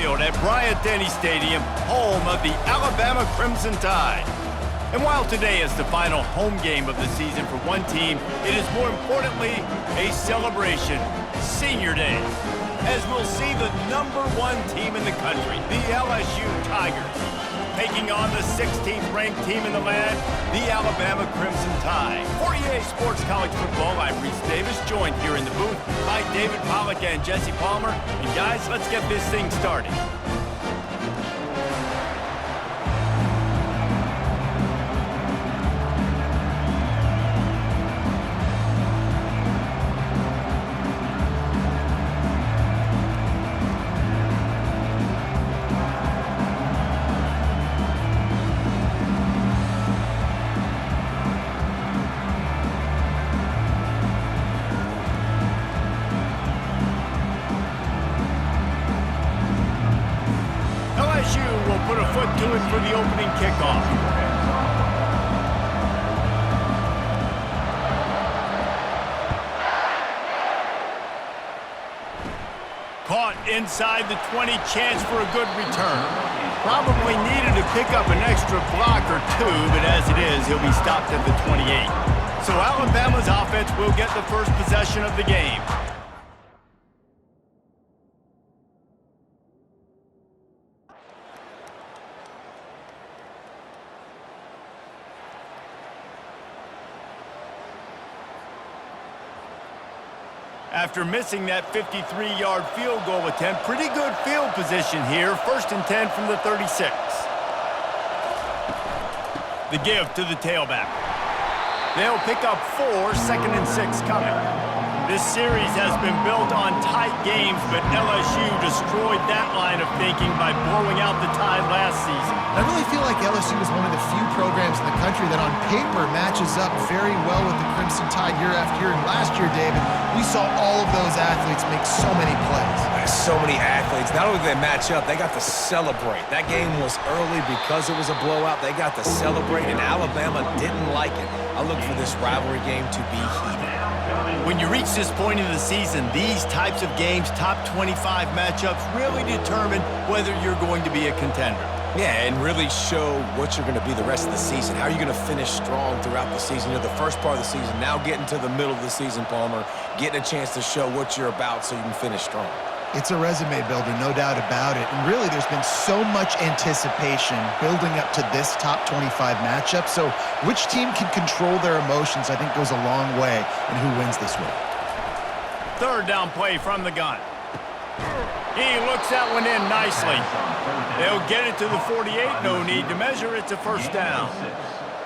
field at Bryant-Denny Stadium, home of the Alabama Crimson Tide. And while today is the final home game of the season for one team, it is more importantly a celebration, Senior Day, as we'll see the #1 team in the country, the LSU Tigers, taking on the 16th ranked team in the land, the Alabama Crimson Tide. For EA Sports College Football, I'm Reese Davis, joined here in the booth by David Pollack and Jesse Palmer. And guys, let's get this thing started. LSU will put a foot to it for the opening kickoff. Caught inside the 20, chance for a good return. Probably needed to pick up an extra block or two, but as it is, he'll be stopped at the 28. So Alabama's offense will get the first possession of the game. After missing that 53-yard field goal attempt, pretty good field position here. 1st and 10 from the 36. The give to the tailback. They'll pick up 4, 2nd and 6 coming. This series has been built on tight games, but LSU destroyed that line of thinking by blowing out the Tide last season. I really feel like LSU is one of the few programs in the country that on paper matches up very well with the Crimson Tide year after year. And last year, David, we saw all of those athletes make so many plays. So many athletes. Not only did they match up, they got to celebrate. That game was early because it was a blowout. They got to celebrate, and Alabama didn't like it. I look for this rivalry game to be heated. When you reach this point in the season, these types of games, top 25 matchups, really determine whether you're going to be a contender. Yeah, and really show what you're going to be the rest of the season. How are you going to finish strong throughout the season? You're the first part of the season, now getting to the middle of the season, Palmer, getting a chance to show what you're about so you can finish strong. It's a resume builder, no doubt about it. And really, there's been so much anticipation building up to this top 25 matchup. So which team can control their emotions, I think, goes a long way in who wins this week. 3rd down play from the gun. He looks that one in nicely. They'll get it to the 48. No need to measure. It's a 1st down.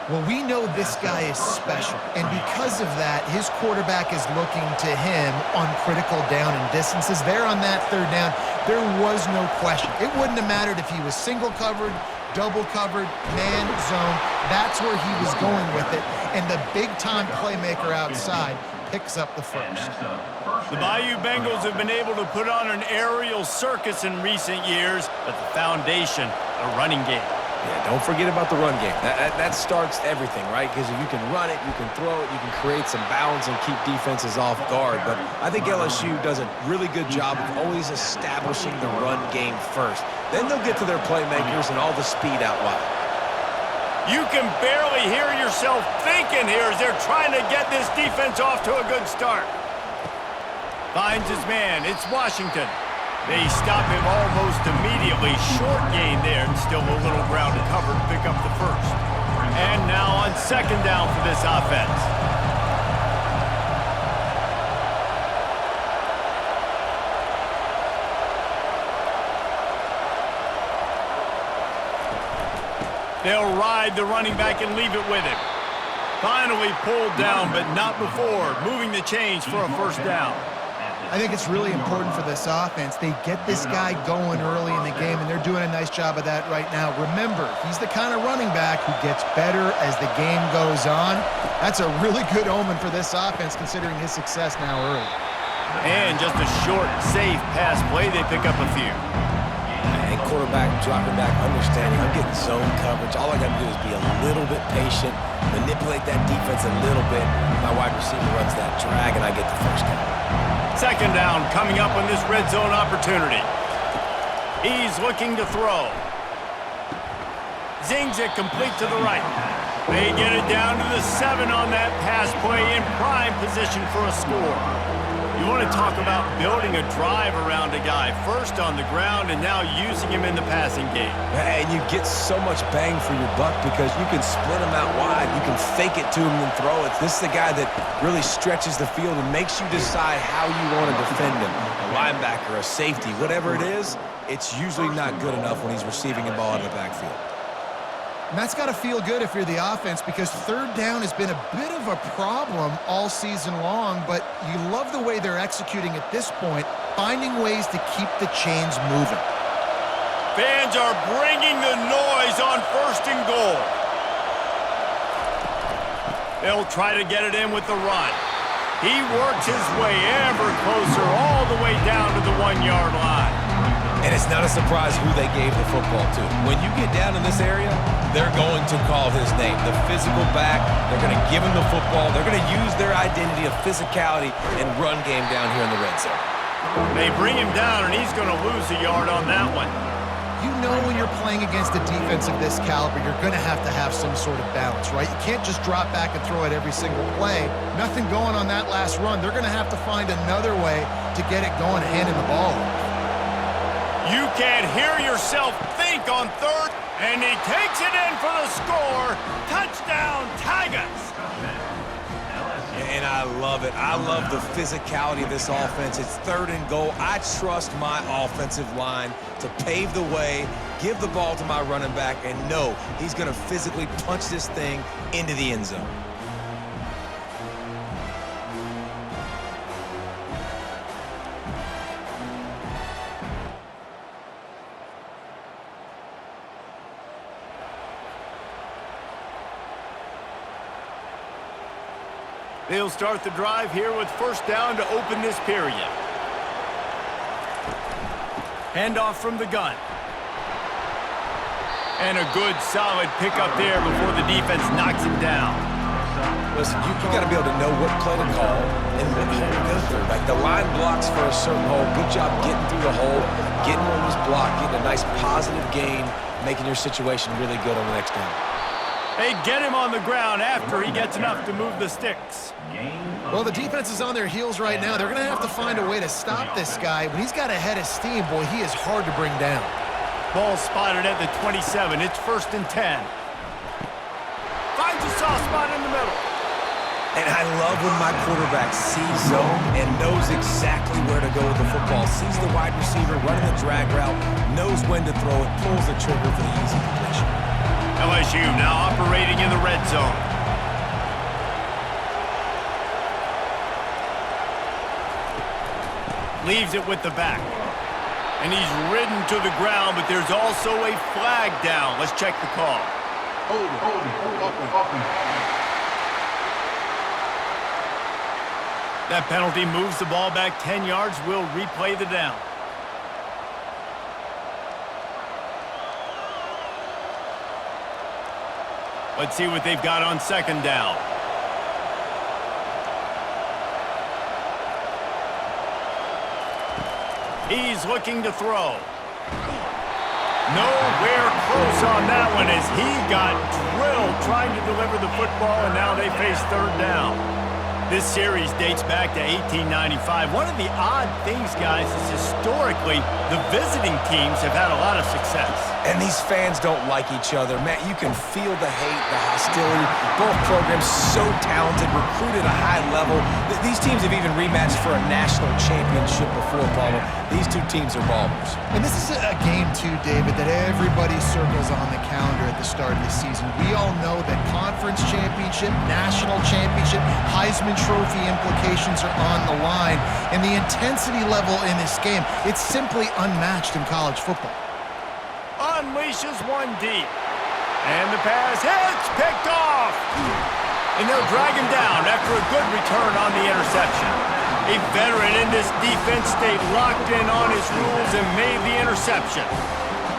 Well, we know this guy is special, and because of that, his quarterback is looking to him on critical down and distances. There on that 3rd down, there was no question. It wouldn't have mattered if he was single covered, double covered, man, zone. That's where he was going with it, and the big-time playmaker outside picks up the 1st. The Bayou Bengals have been able to put on an aerial circus in recent years, but the foundation, a running game. Yeah, don't forget about the run game. That starts everything, right? Because if you can run it, you can throw it, you can create some balance and keep defenses off guard. But I think LSU does a really good job of always establishing the run game first. Then they'll get to their playmakers and all the speed out wide. You can barely hear yourself thinking here as they're trying to get this defense off to a good start. Finds his man. It's Washington. They stop him almost immediately. Short gain there, and still a little ground to cover to pick up the 1st. And now on 2nd down for this offense. They'll ride the running back and leave it with him. Finally pulled down, but not before. Moving the chains for a 1st down. I think it's really important for this offense. They get this guy going early in the game, and they're doing a nice job of that right now. Remember, he's the kind of running back who gets better as the game goes on. That's a really good omen for this offense, considering his success now early. And just a short, safe pass play. They pick up a few. And quarterback dropping back, understanding I'm getting zone coverage. All I got to do is be a little bit patient, manipulate that defense a little bit. My wide receiver runs that drag, and I get the 1st down. 2nd down coming up on this red zone opportunity. He's looking to throw. Zings it complete to the right. They get it down to the 7 on that pass play, in prime position for a score. You want to talk about building a drive around a guy, first on the ground and now using him in the passing game. And you get so much bang for your buck because you can split him out wide. You can fake it to him and throw it. This is the guy that really stretches the field and makes you decide how you want to defend him. A linebacker, a safety, whatever it is, it's usually not good enough when he's receiving a ball in the backfield. And that's got to feel good if you're the offense, because third down has been a bit of a problem all season long, but you love the way they're executing at this point, finding ways to keep the chains moving. Fans are bringing the noise on 1st and goal. They'll try to get it in with the run. He works his way ever closer all the way down to the 1-yard line. And it's not a surprise who they gave the football to. When you get down in this area, they're going to call his name. The physical back, they're going to give him the football. They're going to use their identity of physicality and run game down here in the red zone. They bring him down, and he's going to lose a yard on that one. You know when you're playing against a defense of this caliber, you're going to have some sort of balance, right? You can't just drop back and throw it every single play. Nothing going on that last run. They're going to have to find another way to get it going, handing the ball off. You can't hear yourself think on 3rd, and he takes it in for the score. Touchdown, Tigers! And I love it. I love the physicality of this offense. It's 3rd and goal. I trust my offensive line to pave the way, give the ball to my running back, and know he's going to physically punch this thing into the end zone. They'll start the drive here with 1st down to open this period. Handoff from the gun. And a good, solid pickup there before the defense knocks him down. Listen, you got to be able to know what play to call and what hole to go through. Like the line blocks for a certain hole. Good job getting through the hole, getting what was blocked, getting a nice positive gain, making your situation really good on the next down. They get him on the ground after he gets enough to move the sticks. Well, the defense is on their heels right now. They're going to have to find a way to stop this guy. When he's got a head of steam, boy, he is hard to bring down. Ball spotted at the 27. It's 1st and 10. Finds a soft spot in the middle. And I love when my quarterback sees zone and knows exactly where to go with the football. Sees the wide receiver running the drag route, knows when to throw it, pulls the trigger for the easy completion. LSU now operating in the red zone. Leaves it with the back. And he's ridden to the ground, but there's also a flag down. Let's check the call. Hold it. That penalty moves the ball back 10 yards. We'll replay the down. Let's see what they've got on 2nd down. He's looking to throw. Nowhere close on that one as he got drilled trying to deliver the football, and now they face 3rd down. This series dates back to 1895. One of the odd things, guys, is historically the visiting teams have had a lot of success. And these fans don't like each other. Matt, you can feel the hate, the hostility. Both programs so talented, recruited at a high level. These teams have even rematched for a national championship before, Palmer. These two teams are ballers. And this is a game, too, David, that everybody circles on the calendar at the start of the season. We all know that conference championship, national championship, Heisman Trophy implications are on the line. And the intensity level in this game, it's simply unmatched in college football. Unleashes one deep. And the pass hits, picked off. And they'll drag him down after a good return on the interception. A veteran in this defense stayed locked in on his rules and made the interception.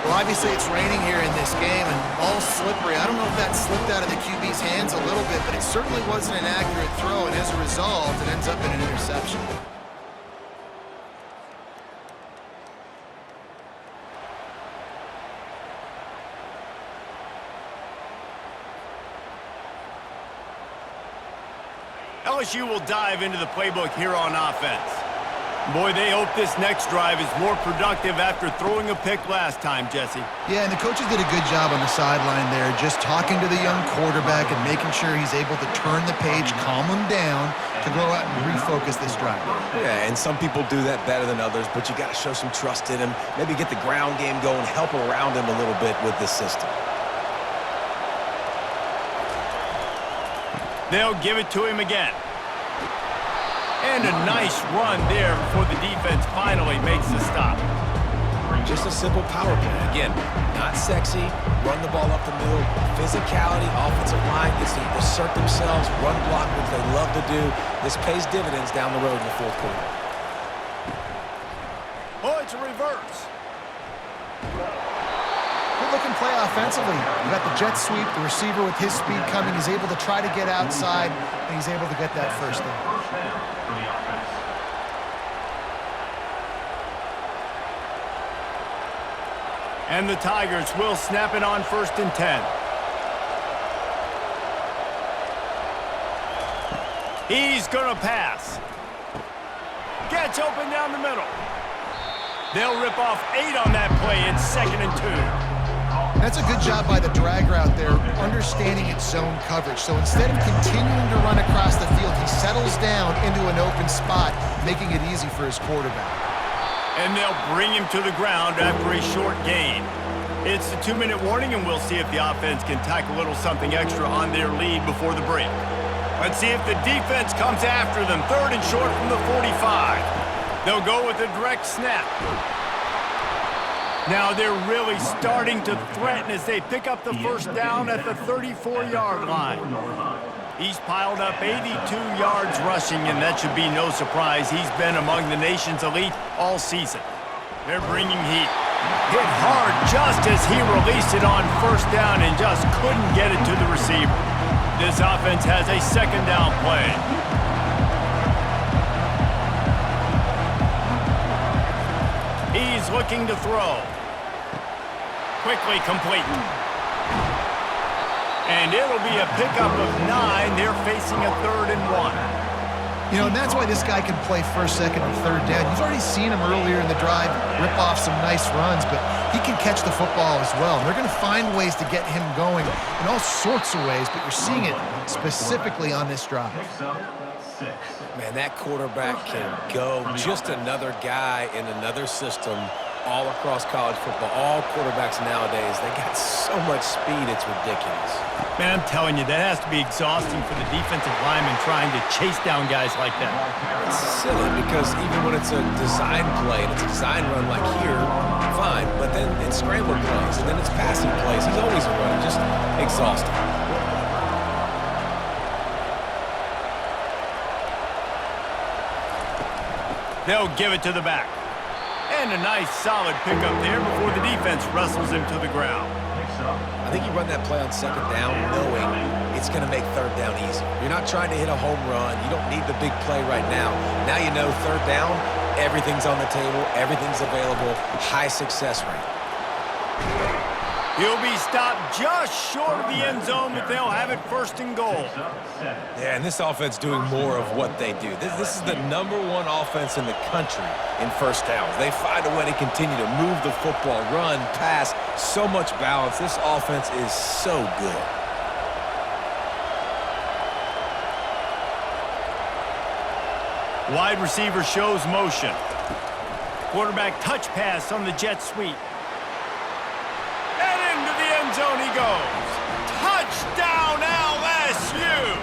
Well, obviously it's raining here in this game and all slippery. I don't know if that slipped out of the QB's hands a little bit, but it certainly wasn't an accurate throw, and as a result, it ends up in an interception. LSU will dive into the playbook here on offense. Boy, they hope this next drive is more productive after throwing a pick last time, Jesse. Yeah, and the coaches did a good job on the sideline there, just talking to the young quarterback and making sure he's able to turn the page, calm him down to go out and refocus this drive. Yeah, and some people do that better than others, but you got to show some trust in him, maybe get the ground game going, help around him a little bit with this system. They'll give it to him again. And a nice run there before the defense finally makes the stop. Just a simple power play. Again, not sexy, run the ball up the middle, physicality, offensive line gets to assert themselves, run block, which they love to do. This pays dividends down the road in the fourth quarter. Oh, it's a reverse. Good-looking play offensively. You got the jet sweep, the receiver with his speed coming. He's able to try to get outside, and he's able to get that first down. And the Tigers will snap it on 1st and 10. He's going to pass. Gets open down the middle. They'll rip off 8 on that play. It's 2nd and 2. That's a good job by the drag route there, understanding its zone coverage. So instead of continuing to run across the field, he settles down into an open spot, making it easy for his quarterback. And they'll bring him to the ground after a short gain. It's the 2-minute warning, and we'll see if the offense can tack a little something extra on their lead before the break. Let's see if the defense comes after them. 3rd and short from the 45. They'll go with a direct snap. Now they're really starting to threaten as they pick up the first down at the 34-yard line. He's piled up 82 yards rushing, and that should be no surprise. He's been among the nation's elite all season. They're bringing heat. Hit hard just as he released it on 1st down and just couldn't get it to the receiver. This offense has a 2nd down play. He's looking to throw. Quickly complete. And it'll be a pickup of 9. They're facing a 3rd and 1. You know, and that's why this guy can play 1st, 2nd, and 3rd down. You've already seen him earlier in the drive rip off some nice runs, but he can catch the football as well. And they're going to find ways to get him going in all sorts of ways, but you're seeing it specifically on this drive. Man, that quarterback can go. Just another guy in another system all across college football. All quarterbacks nowadays, they got so much speed, it's ridiculous. Man, I'm telling you, that has to be exhausting for the defensive lineman trying to chase down guys like that. It's silly because even when it's a design play and it's a design run like here, fine, but then it's scramble plays and then it's passing plays. He's always a runner, just exhausting. They'll give it to the back. And a nice solid pickup there before the defense wrestles him to the ground. I think you run that play on 2nd down knowing it's going to make 3rd down easy. You're not trying to hit a home run. You don't need the big play right now. Now you know 3rd down, everything's on the table, everything's available, high success rate. He'll be stopped just short of the end zone, but they'll have it 1st and goal. Yeah, and this offense doing more of what they do. This is the #1 offense in the country in 1st downs. They find a way to continue to move the football, run, pass, so much balance. This offense is so good. Wide receiver shows motion. Quarterback touch pass on the jet sweep. Zone he goes. Touchdown LSU!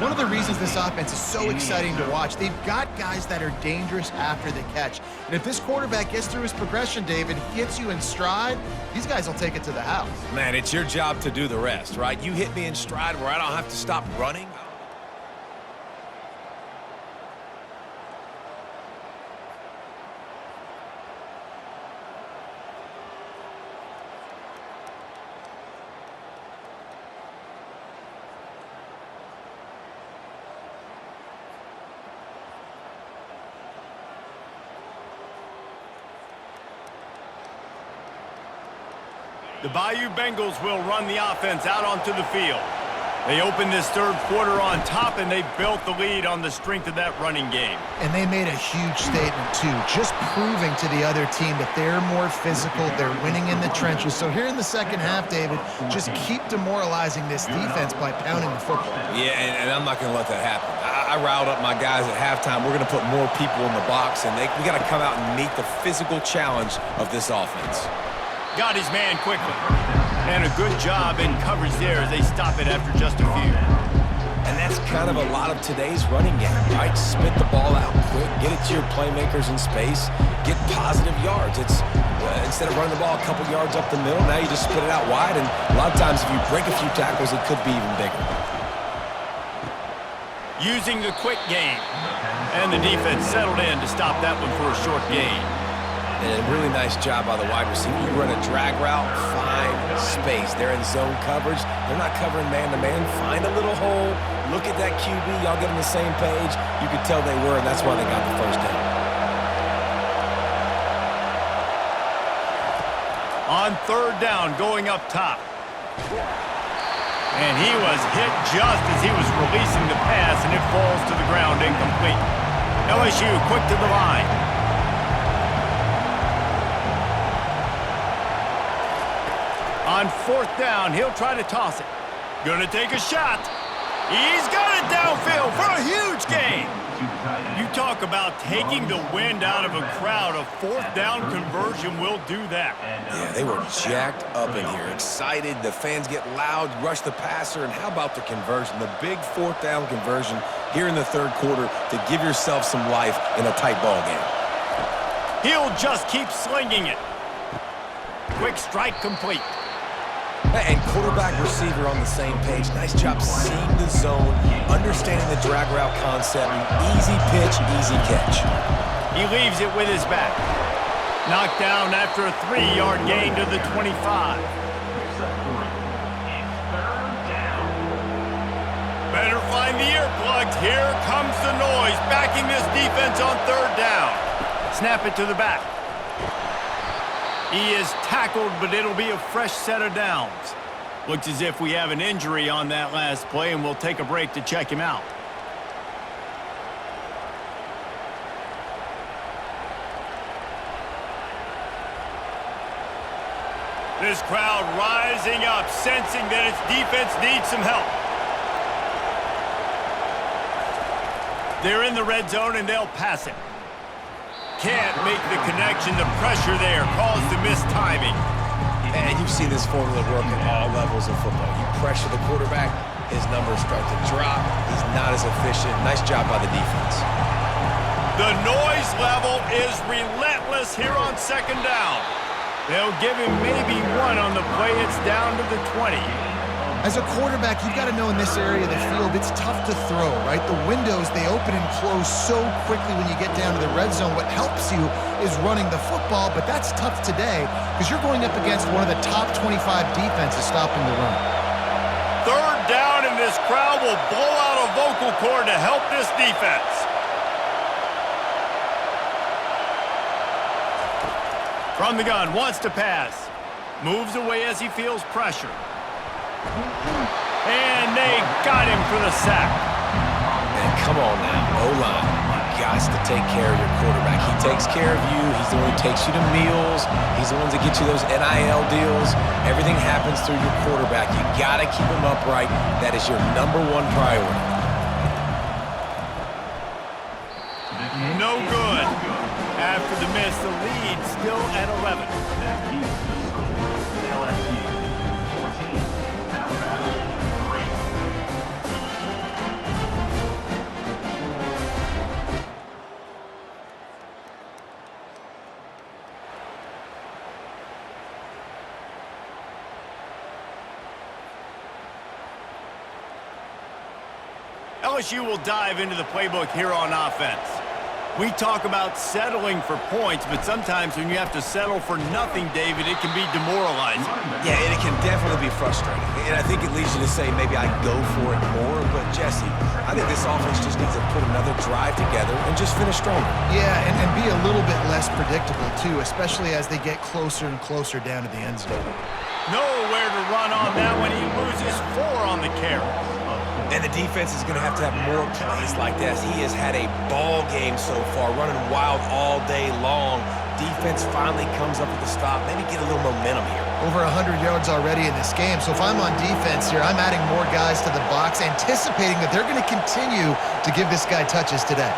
One of the reasons this offense is so exciting to watch, they've got guys that are dangerous after the catch. And if this quarterback gets through his progression, David, hits you in stride, these guys will take it to the house. Man, it's your job to do the rest, right? You hit me in stride where I don't have to stop running. The Bayou Bengals will run the offense out onto the field. They opened this third quarter on top, and they built the lead on the strength of that running game. And they made a huge statement, too, just proving to the other team that they're more physical, they're winning in the trenches. So here in the second half, David, just keep demoralizing this defense by pounding the football. Yeah, and I'm not going to let that happen. I riled up my guys at halftime. We're going to put more people in the box, and we got to come out and meet the physical challenge of this offense. Got his man quickly. And a good job in coverage there as they stop it after just a few. And that's kind of a lot of today's running game, right? Spit the ball out quick, get it to your playmakers in space, get positive yards. It's instead of running the ball a couple yards up the middle, now you just spit it out wide, and a lot of times if you break a few tackles, it could be even bigger. Using the quick game. And the defense settled in to stop that one for a short gain. And a really nice job by the wide receiver. You run a drag route, find space. They're in zone coverage. They're not covering man-to-man. Find a little hole. Look at that QB. Y'all get on the same page. You could tell they were, and that's why they got the first down. On third down, going up top. And he was hit just as he was releasing the pass, and it falls to the ground incomplete. LSU quick to the line. On fourth down, he'll try to toss it. Gonna take a shot. He's got it downfield for a huge gain. You talk about taking the wind out of a crowd. A fourth down conversion will do that. Yeah, they were jacked up in here, excited. The fans get loud, rush the passer, and how about the conversion? The big fourth down conversion here in the third quarter to give yourself some life in a tight ball game. He'll just keep slinging it. Quick strike complete. And quarterback receiver on the same page. Nice job seeing the zone, understanding the drag route concept. Easy pitch, easy catch. He leaves it with his back. Knocked down after a 3-yard gain to the 25. Better find the earplugs. Here comes the noise, backing this defense on third down. Snap it to the back. He is tackled, but it'll be a fresh set of downs. Looks as if we have an injury on that last play, and we'll take a break to check him out. This crowd rising up, sensing that its defense needs some help. They're in the red zone, and they'll pass it. Can't make the connection. The pressure there caused the missed timing. And you've seen this formula work at all levels of football. You pressure the quarterback, his numbers start to drop. He's not as efficient. Nice job by the defense. The noise level is relentless here on second down. They'll give him maybe one on the play. It's down to the 20. As a quarterback, you've got to know in this area of the field, it's tough to throw, right? The windows, they open and close so quickly when you get down to the red zone. What helps you is running the football, but that's tough today because you're going up against one of the top 25 defenses stopping the run. Third down, and this crowd will blow out a vocal cord to help this defense. From the gun, wants to pass. Moves away as he feels pressure. And they got him for the sack. Man, come on now, O-line. You got to take care of your quarterback. He takes care of you. He's the one who takes you to meals. He's the one that gets you those NIL deals. Everything happens through your quarterback. You got to keep him upright. That is your number one priority. No good. After the miss, the lead still at 11. LSU will dive into the playbook here on offense. We talk about settling for points, but sometimes when you have to settle for nothing, David, it can be demoralizing. Yeah, and it can definitely be frustrating. And I think it leads you to say maybe I go for it more. But, Jesse, I think this offense just needs to put another drive together and just finish stronger. Yeah, and be a little bit less predictable, too, especially as they get closer and closer down to the end zone. Nowhere to run on that one. He loses 4 on the carry. And the defense is going to have more plays like this. He has had a ball game so far, running wild all day long. Defense finally comes up with a stop. Maybe get a little momentum here. Over 100 yards already in this game. So if I'm on defense here, I'm adding more guys to the box, anticipating that they're going to continue to give this guy touches today.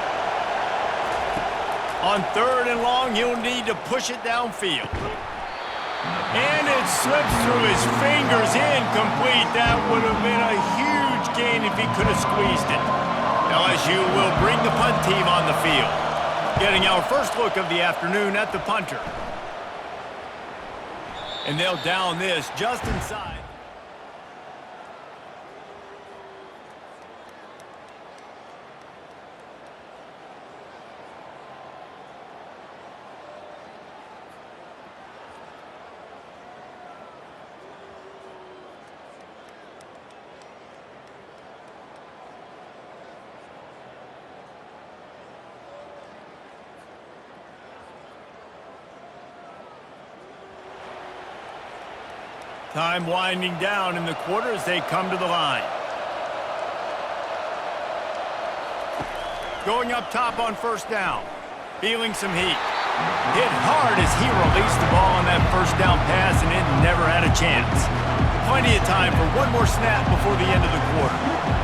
On 3rd and long, he'll need to push it downfield. And it slips through his fingers, incomplete. That would have been a huge gain if he could have squeezed it. LSU will bring the punt team on the field. Getting our first look of the afternoon at the punter. And they'll down this just inside. Time winding down in the quarter as they come to the line. Going up top on 1st down. Feeling some heat. Hit hard as he released the ball on that 1st down pass, and it never had a chance. Plenty of time for one more snap before the end of the quarter.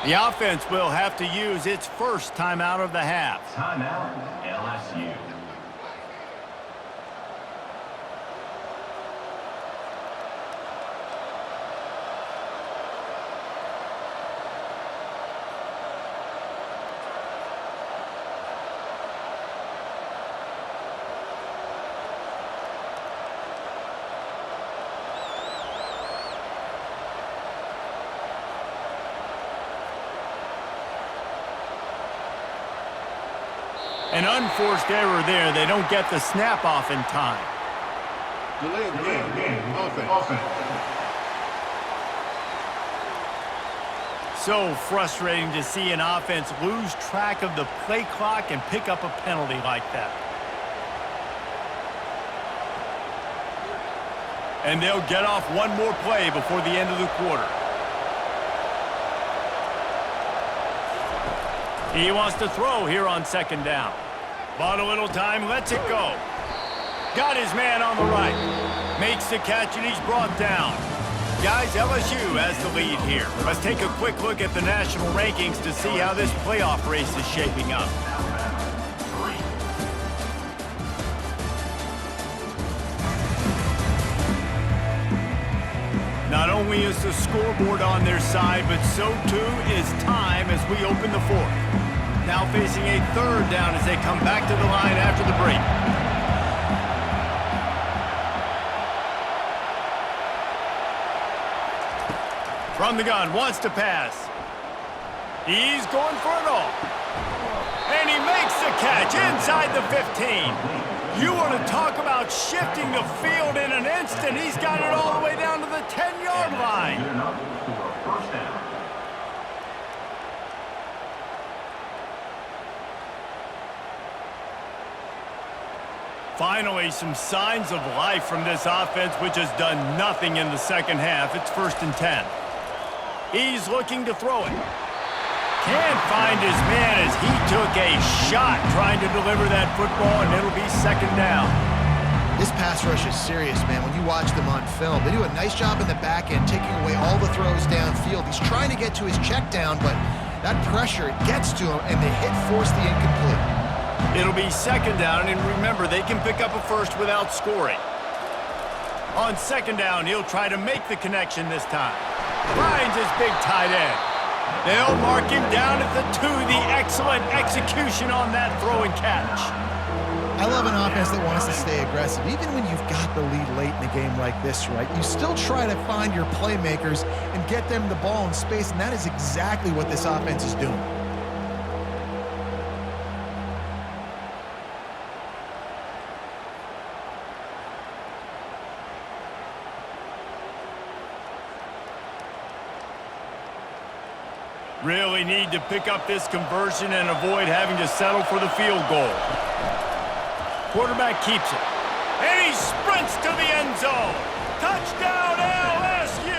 The offense will have to use its first timeout of the half. Timeout, LSU. An unforced error there. They don't get the snap off in time. Delay of game. Offense. So frustrating to see an offense lose track of the play clock and pick up a penalty like that. And they'll get off one more play before the end of the quarter. He wants to throw here on 2nd down. Bought a little time, lets it go. Got his man on the right. Makes the catch, and he's brought down. Guys, LSU has the lead here. Let's take a quick look at the national rankings to see how this playoff race is shaping up. Not only is the scoreboard on their side, but so too is time as we open the 4th. Now facing a 3rd down as they come back to the line after the break. From the gun, wants to pass. He's going for it all. And he makes the catch inside the 15. You want to talk about shifting the field in an instant. He's got it all the way down to the 10-yard line. Finally, some signs of life from this offense, which has done nothing in the 2nd half. It's 1st and 10. He's looking to throw it. Can't find his man as he took a shot trying to deliver that football, and it'll be 2nd down. This pass rush is serious, man. When you watch them on film, they do a nice job in the back end, taking away all the throws downfield. He's trying to get to his check down, but that pressure gets to him, and the hit forced the incomplete. It'll be 2nd down, and remember, they can pick up a first without scoring. On 2nd down, he'll try to make the connection this time. Finds his big tight end. They'll mark him down at the 2. The excellent execution on that throw and catch. I love an offense that wants to stay aggressive. Even when you've got the lead late in a game like this, right, you still try to find your playmakers and get them the ball in space, and that is exactly what this offense is doing. Really need to pick up this conversion and avoid having to settle for the field goal. Quarterback keeps it. And he sprints to the end zone. Touchdown, LSU!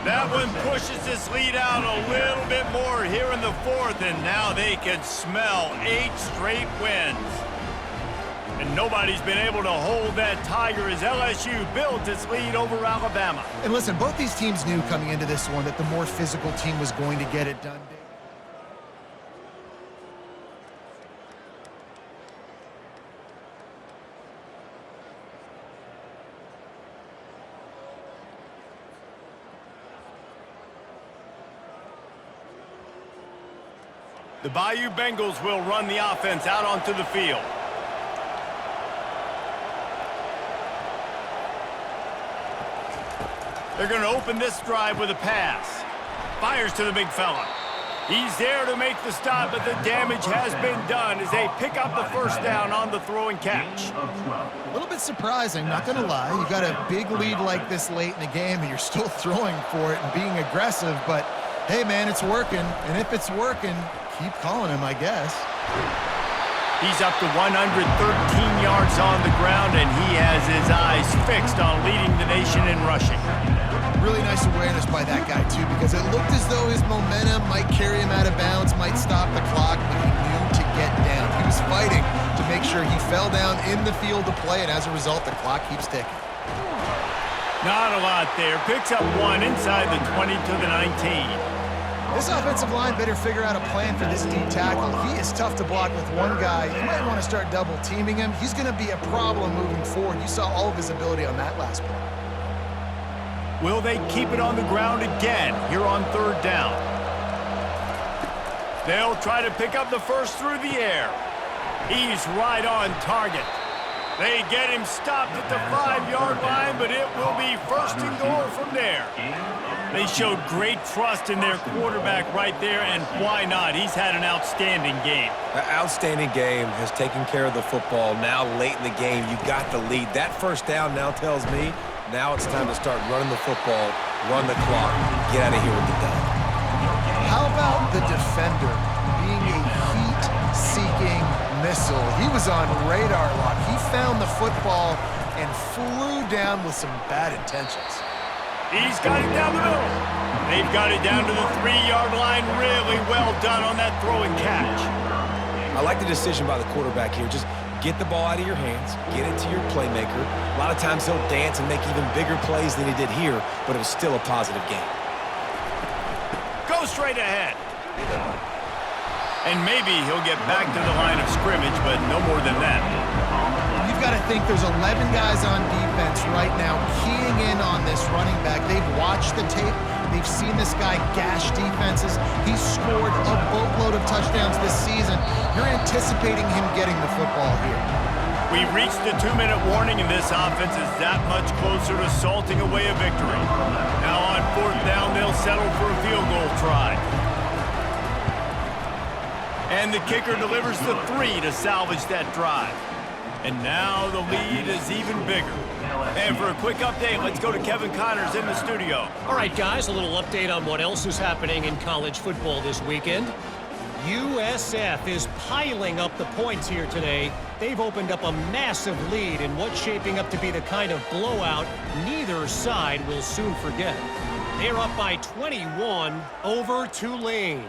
That one pushes this lead out a little bit more here in the fourth, and now they can smell 8 straight wins. And nobody's been able to hold that Tiger as LSU built its lead over Alabama. And listen, both these teams knew coming into this one that the more physical team was going to get it done. The Bayou Bengals will run the offense out onto the field. They're going to open this drive with a pass. Fires to the big fella. He's there to make the stop, but the damage has been done as they pick up the first down on the throw and catch. A little bit surprising, not going to lie. You got a big lead like this late in the game, and you're still throwing for it and being aggressive, but hey, man, it's working. And if it's working, keep calling him, I guess. He's up to 113 yards on the ground, and he has his eyes fixed on leading the nation in rushing. Really nice awareness by that guy, too, because it looked as though his momentum might carry him out of bounds, might stop the clock, but he knew to get down. He was fighting to make sure he fell down in the field to play, and as a result, the clock keeps ticking. Not a lot there. Picks up 1 inside the 20 to the 19. This offensive line better figure out a plan for this D tackle. He is tough to block with one guy. You might want to start double teaming him. He's going to be a problem moving forward. You saw all of his ability on that last play. Will they keep it on the ground again here on third down? They'll try to pick up the first through the air. He's right on target. They get him stopped at the 5-yard line, but it will be first and goal from there. They showed great trust in their quarterback right there, and why not? He's had an outstanding game. An outstanding game, has taken care of the football. Now late in the game, you got the lead. That first down now tells me now it's time to start running the football, run the clock, get out of here with the dub. How about the defender being a heat-seeking missile? He was on radar lock. He found the football and flew down with some bad intentions. He's got it down the middle. They've got it down to the 3-yard line. Really well done on that throw and catch. I like the decision by the quarterback here. Just get the ball out of your hands, get it to your playmaker. A lot of times he'll dance and make even bigger plays than he did here, but it was still a positive game. Go straight ahead. And maybe he'll get back to the line of scrimmage, but no more than that. You've got to think there's 11 guys on defense right now keying in on this running back. They've watched the tape. They've seen this guy gash defenses. He's scored a boatload of touchdowns this season. You're anticipating him getting the football here. We've reached the 2-minute warning, and this offense is that much closer to salting away a victory. Now on fourth down, they'll settle for a field goal try. And the kicker delivers the 3 to salvage that drive. And now the lead is even bigger. And for a quick update, let's go to Kevin Connors in the studio. All right, guys, a little update on what else is happening in college football this weekend. USF is piling up the points here today. They've opened up a massive lead in what's shaping up to be the kind of blowout neither side will soon forget. They're up by 21 over Tulane.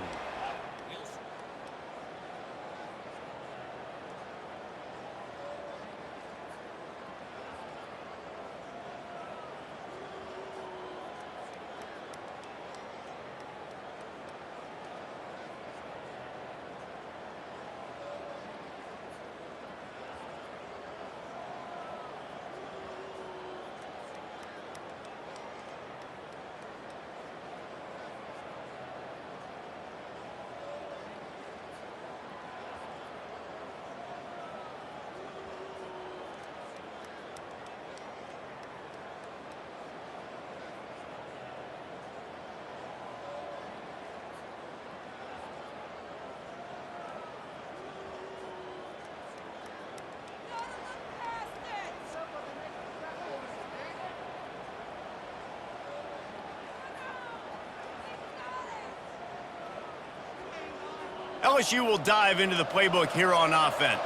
LSU will dive into the playbook here on offense.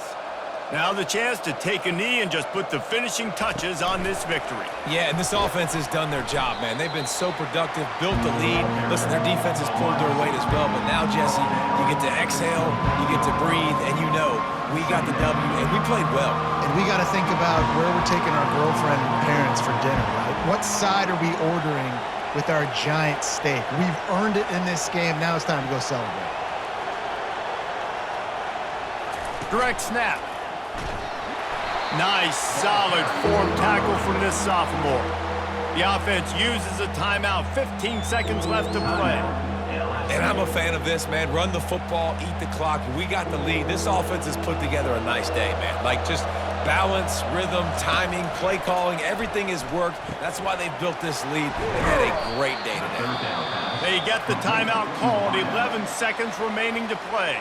Now the chance to take a knee and just put the finishing touches on this victory. Yeah, and this offense has done their job, man. They've been so productive, built the lead. Listen, their defense has pulled their weight as well. But now, Jesse, you get to exhale, you get to breathe, and you know we got the W, and we played well. And we got to think about where we're taking our girlfriend and parents for dinner, right? What side are we ordering with our giant steak? We've earned it in this game. Now it's time to go celebrate. Direct snap. Nice, solid form tackle from this sophomore. The offense uses a timeout. 15 seconds left to play. And I'm a fan of this, man. Run the football, eat the clock. We got the lead. This offense has put together a nice day, man. Like, just balance, rhythm, timing, play calling, everything has worked. That's why they've built this lead. They had a great day today. They get the timeout called. 11 seconds remaining to play.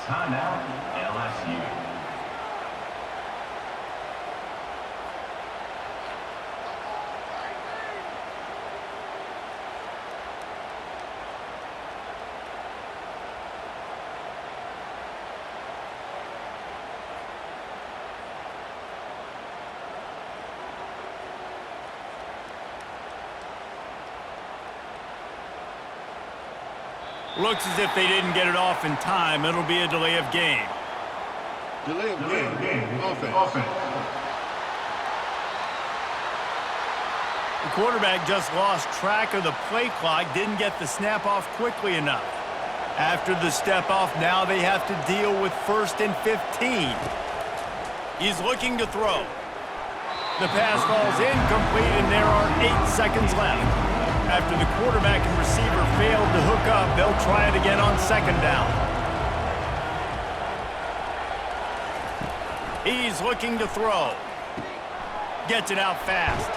Timeout, LSU. Looks as if they didn't get it off in time. It'll be a delay of game. Delay of game. Offense. The quarterback just lost track of the play clock, didn't get the snap off quickly enough. After the step off, now they have to deal with 1st and 15. He's looking to throw. The pass falls incomplete, and there are 8 seconds left. After the quarterback and receiver failed to hook up, they'll try it again on 2nd down. He's looking to throw. Gets it out fast.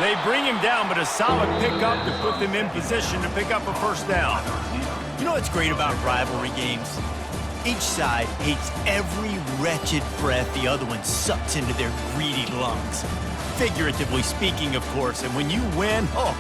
They bring him down, but a solid pickup to put them in position to pick up a 1st down. You know what's great about rivalry games? Each side hates every wretched breath the other one sucks into their greedy lungs. Figuratively speaking, of course, and when you win, oh,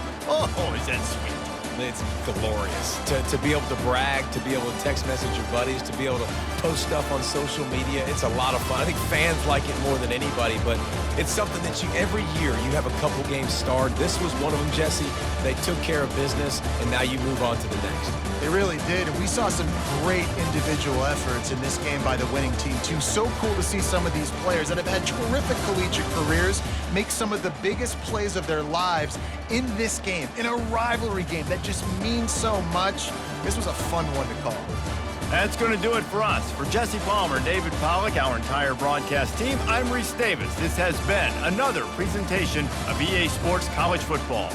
is that sweet. It's glorious to be able to brag, to be able to text message your buddies, to be able to post stuff on social media. It's a lot of fun. I think fans like it more than anybody, but it's something that every year you have a couple games starred. This was one of them, Jesse. They took care of business, and now you move on to the next. They really did, and we saw some great individual efforts in this game by the winning team, too. So cool to see some of these players that have had terrific collegiate careers make some of the biggest plays of their lives in this game, in a rivalry game that just means so much. This was a fun one to call. That's going to do it for us. For Jesse Palmer, David Pollack, our entire broadcast team, I'm Reese Davis. This has been another presentation of EA Sports College Football.